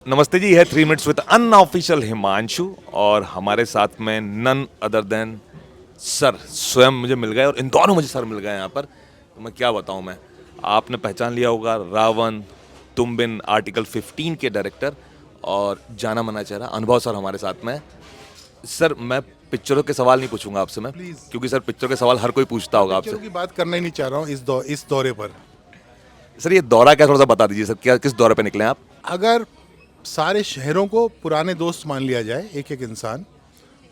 नमस्ते जी, है 3 minutes with unofficial Himanshu और हमारे साथ में नन अदर देन सर स्वयं मुझे मिल गए और इन दोनों मुझे सर मिल गए यहाँ पर। तो मैं क्या बताऊँ मैं, आपने पहचान लिया होगा रावण, तुम बिन, आर्टिकल 15 के डायरेक्टर और जाना माना चेहरा अनुभव सर हमारे साथ में है। सर मैं पिक्चरों के सवाल नहीं पूछूंगा आपसे मैं, प्लीज। क्योंकि सर पिक्चरों के सवाल हर कोई पूछता होगा आपसे। पिक्चरों की बात करना ही नहीं चाह रहा हूँ इस दौरे पर। सर ये दौरा क्या, थोड़ा सा बता दीजिए सर, क्या किस दौरे पे निकले हैं आप? अगर सारे शहरों को पुराने दोस्त मान लिया जाए, एक एक इंसान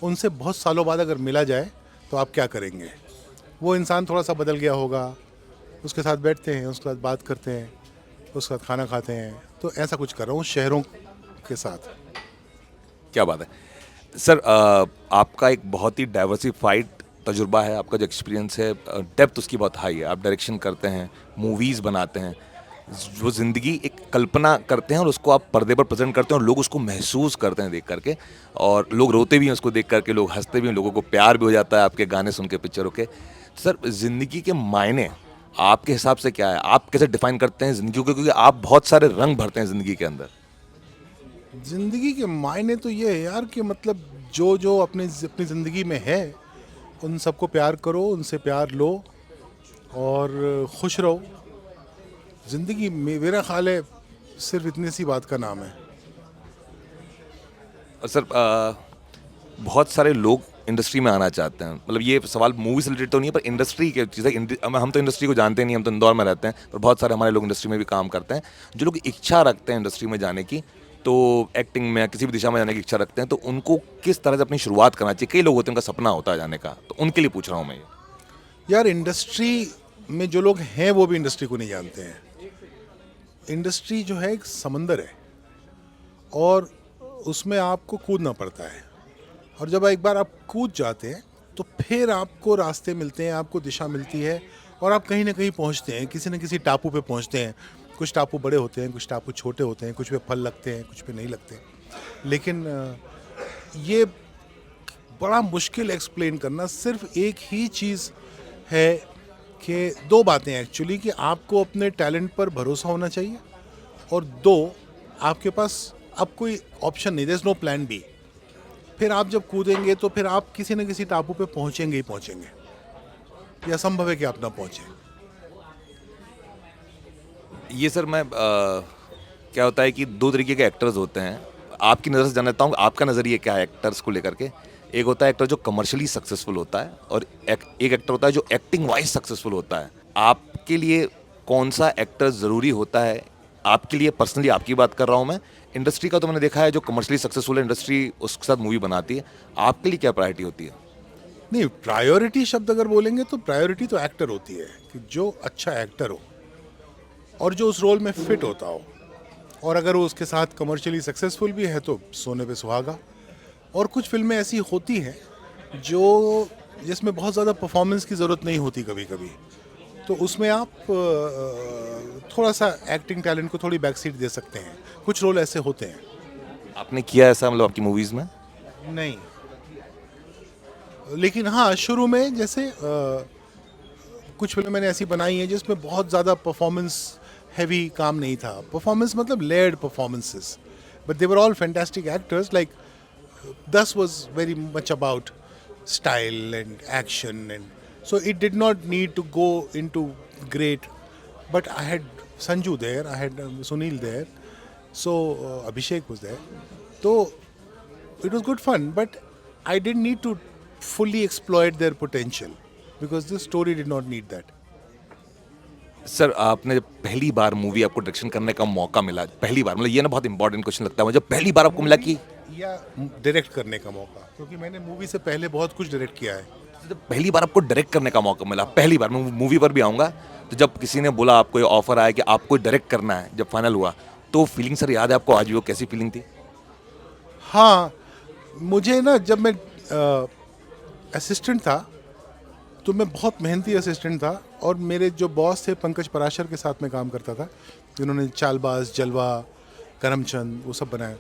उनसे बहुत सालों बाद अगर मिला जाए तो आप क्या करेंगे? वो इंसान थोड़ा सा बदल गया होगा, उसके साथ बैठते हैं, उसके साथ बात करते हैं, उसके साथ खाना खाते हैं। तो ऐसा कुछ कर रहा हूँ शहरों के साथ। क्या बात है सर। आपका एक बहुत ही डाइवर्सिफाइड तजुर्बा है, आपका जो एक्सपीरियंस है, डेप्थ उसकी बहुत हाई है। आप डायरेक्शन करते हैं, मूवीज़ बनाते हैं, जो ज़िंदगी एक कल्पना करते हैं और उसको आप पर्दे पर प्रेजेंट करते हैं और लोग उसको महसूस करते हैं देख करके, और लोग रोते भी हैं उसको देख करके, लोग हंसते भी हैं, लोगों को प्यार भी हो जाता है आपके गाने सुन के, पिक्चरों के। सर ज़िंदगी के मायने आपके हिसाब से क्या है? आप कैसे डिफाइन करते हैं ज़िंदगी को, क्योंकि आप बहुत सारे रंग भरते हैं ज़िंदगी के अंदर। जिंदगी के मायने तो ये है यार कि मतलब जो जो अपनी ज़िंदगी में है उन सबको प्यार करो, उनसे प्यार लो और खुश रहो। ज़िंदगी में मेरा ख्याल है सिर्फ इतनी सी बात का नाम है। और सर बहुत सारे लोग इंडस्ट्री में आना चाहते हैं, मतलब ये सवाल मूवी से रिलेटेड तो नहीं है, पर इंडस्ट्री के चीज़ें, हम तो इंडस्ट्री को जानते नहीं, हम तो इंदौर में रहते हैं, पर बहुत सारे हमारे लोग इंडस्ट्री में भी काम करते हैं। जो लोग इच्छा रखते हैं इंडस्ट्री में जाने की, तो एक्टिंग में किसी भी दिशा में जाने की इच्छा रखते हैं, तो उनको किस तरह से अपनी शुरुआत करना चाहिए? कई लोग होते हैं उनका सपना होता है जाने का, तो उनके लिए पूछ रहा हूँ मैं ये। यार इंडस्ट्री में जो लोग हैं वो भी इंडस्ट्री को नहीं जानते हैं। इंडस्ट्री जो है एक समंदर है और उसमें आपको कूदना पड़ता है। और जब एक बार आप कूद जाते हैं तो फिर आपको रास्ते मिलते हैं, आपको दिशा मिलती है और आप कहीं ना कहीं पहुंचते हैं, किसी न किसी टापू पे पहुंचते हैं। कुछ टापू बड़े होते हैं, कुछ टापू छोटे होते हैं, कुछ पे फल लगते हैं, कुछ पे नहीं लगते। लेकिन ये बड़ा मुश्किल एक्सप्लेन करना। सिर्फ एक ही चीज़ है कि दो बातें एक्चुअली, कि आपको अपने टैलेंट पर भरोसा होना चाहिए और दो, आपके पास अब कोई ऑप्शन नहीं, there is no plan B. फिर आप जब कूदेंगे तो फिर आप किसी न किसी टापू पे पहुंचेंगे ही पहुंचेंगे। ये असंभव है कि आप ना पहुंचे। ये सर मैं क्या होता है कि दो तरीके के एक्टर्स होते हैं, आपकी नज़र से जानना चाहता हूँ आपका नज़रिया क्या है एक्टर्स को लेकर के। एक होता है एक्टर जो कमर्शियली सक्सेसफुल होता है, और एक एक्टर होता है जो एक्टिंग वाइज सक्सेसफुल होता है। आपके लिए कौन सा एक्टर ज़रूरी होता है? आपके लिए पर्सनली आपकी बात कर रहा हूँ मैं। इंडस्ट्री का तो मैंने देखा है जो कमर्शियली सक्सेसफुल है, इंडस्ट्री उसके साथ मूवी बनाती है। आपके लिए क्या प्रायोरिटी होती है? नहीं, प्रायोरिटी शब्द अगर बोलेंगे तो प्रायोरिटी तो एक्टर होती है, कि जो अच्छा एक्टर हो और जो उस रोल में फिट होता हो, और अगर वो उसके साथ कमर्शियली सक्सेसफुल भी है तो सोने पे सुहागा। और कुछ फिल्में ऐसी होती हैं जो जिसमें बहुत ज़्यादा परफॉर्मेंस की ज़रूरत नहीं होती कभी कभी, तो उसमें आप थोड़ा सा एक्टिंग टैलेंट को थोड़ी बैक सीट दे सकते हैं। कुछ रोल ऐसे होते हैं। आपने किया ऐसा, मतलब आपकी मूवीज़ में? नहीं, लेकिन हाँ शुरू में जैसे कुछ फिल्में मैंने ऐसी बनाई हैं जिसमें बहुत ज़्यादा परफॉर्मेंस हैवी काम नहीं था। परफॉर्मेंस मतलब layered performances, but they were all fantastic actors. Like दस was very much about style and action, and so it did not need to go into great, but I had Sanju there, I had Sunil there, so Abhishek was there, so it was good fun, but I didn't need to fully exploit their potential because this story did not need that. Sir आपने जब पहली बार movie आपको direction करने का मौका मिला, पहली बार, मतलब ये ना बहुत इंपॉर्टेंट क्वेश्चन लगता है मुझे, पहली बार आपको मिला कि या डायरेक्ट करने का मौका, क्योंकि मैंने मूवी से पहले बहुत कुछ डायरेक्ट किया है। जब पहली बार आपको डायरेक्ट करने का मौका मिला, पहली बार, मैं मूवी पर भी आऊँगा, तो जब किसी ने बोला, आपको ये ऑफर आया कि आपको डायरेक्ट करना है, जब फाइनल हुआ, तो फीलिंग सर याद है आपको आज भी? वो कैसी फीलिंग थी? हाँ, मुझे ना जब मैं असिस्टेंट था तो मैं बहुत मेहनती असिस्टेंट था, और मेरे जो बॉस थे पंकज पराशर के साथ में काम करता था, जिन्होंने चालबाज, जलवा, करमचंद वो सब बनाया।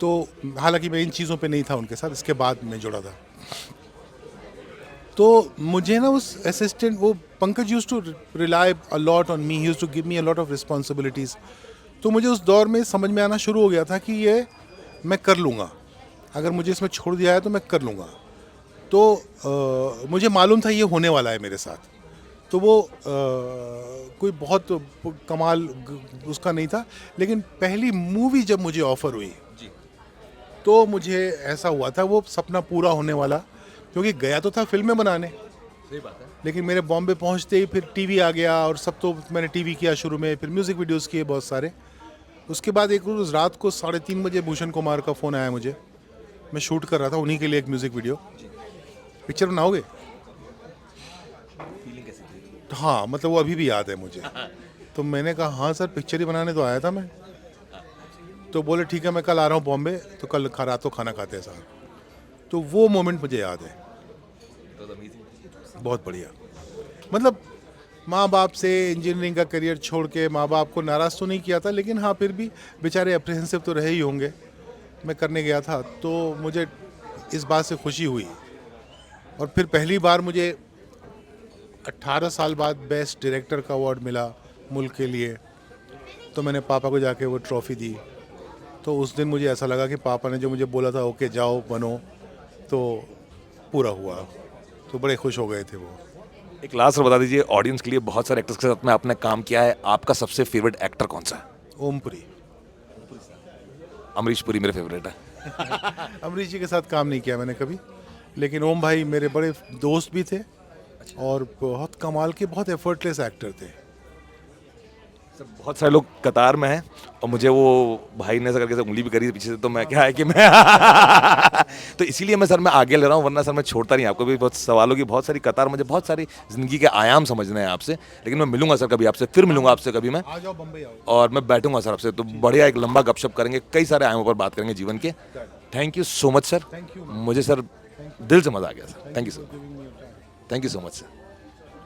तो हालांकि मैं इन चीज़ों पे नहीं था उनके साथ, इसके बाद मैं जुड़ा था। तो मुझे ना उस असिस्टेंट, वो Pankaj used to rely a lot on me, he used to give me a lot of responsibilities. तो मुझे उस दौर में समझ में आना शुरू हो गया था कि ये मैं कर लूँगा, अगर मुझे इसमें छोड़ दिया है तो मैं कर लूँगा। तो मुझे मालूम था ये होने वाला है मेरे साथ। तो वो कोई बहुत कमाल उसका नहीं था, लेकिन पहली मूवी जब मुझे ऑफ़र हुई तो मुझे ऐसा हुआ था वो सपना पूरा होने वाला, क्योंकि गया तो था फिल्में बनाने। सही बात है। लेकिन मेरे बॉम्बे पहुंचते ही फिर टीवी आ गया, और सब तो मैंने टीवी किया शुरू में, फिर म्यूज़िक वीडियोस किए बहुत सारे। उसके बाद एक रोज़ रात को 3:30 बजे भूषण कुमार का फ़ोन आया मुझे। मैं शूट कर रहा था उन्हीं के लिए एक म्यूज़िक वीडियो। पिक्चर बनाओगे? हाँ, मतलब वो अभी भी याद है मुझे। तो मैंने कहा हाँ सर, पिक्चर ही बनाने तो आया था मैं। तो बोले ठीक है, मैं कल आ रहा हूँ बॉम्बे, तो कल रात को खाना खाते हैं साथ। तो वो मोमेंट मुझे याद है। बहुत बढ़िया। मतलब माँ बाप से इंजीनियरिंग का करियर छोड़ के माँ बाप को नाराज़ तो नहीं किया था, लेकिन हाँ फिर भी बेचारे अप्रिहेंसिव तो रहे ही होंगे। मैं करने गया था तो मुझे इस बात से खुशी हुई। और फिर पहली बार मुझे 18 साल बाद बेस्ट डायरेक्टर का अवार्ड मिला मुल्क के लिए। तो मैंने पापा को जाके वो ट्रॉफ़ी दी। तो उस दिन मुझे ऐसा लगा कि पापा ने जो मुझे बोला था ओके जाओ बनो, तो पूरा हुआ। तो बड़े खुश हो गए थे वो। एक लास्ट बता दीजिए ऑडियंस के लिए, बहुत सारे एक्टर्स के साथ में आपने काम किया है, आपका सबसे फेवरेट एक्टर कौन सा है? ओमपुरी। अमरीश पुरी मेरे फेवरेट है। अमरीश जी के साथ काम नहीं किया मैंने कभी, लेकिन ओम भाई मेरे बड़े दोस्त भी थे और बहुत कमाल के, बहुत एफर्टलेस एक्टर थे। सर बहुत सारे लोग कतार में हैं और मुझे वो भाई ने ऐसा करके सर उंगली भी करी पीछे से, तो मैं क्या है कि मैं तो इसीलिए मैं सर मैं आगे ले रहा हूँ, वरना सर मैं छोड़ता नहीं। आपको भी बहुत सवालों की बहुत सारी कतार, मुझे बहुत सारी ज़िंदगी के आयाम समझने हैं आपसे। लेकिन मैं मिलूंगा सर कभी आपसे, फिर मिलूंगा आपसे कभी मैं, आ जाओ बम्बई आओ। और मैं बैठूंगा सर आपसे, तो बढ़िया एक लंबा गपशप करेंगे, कई सारे आयामों पर बात करेंगे जीवन के। Thank you so much sir. Thank you. मुझे सर दिल से मज़ा आ गया sir. Thank you sir. Thank you so much sir.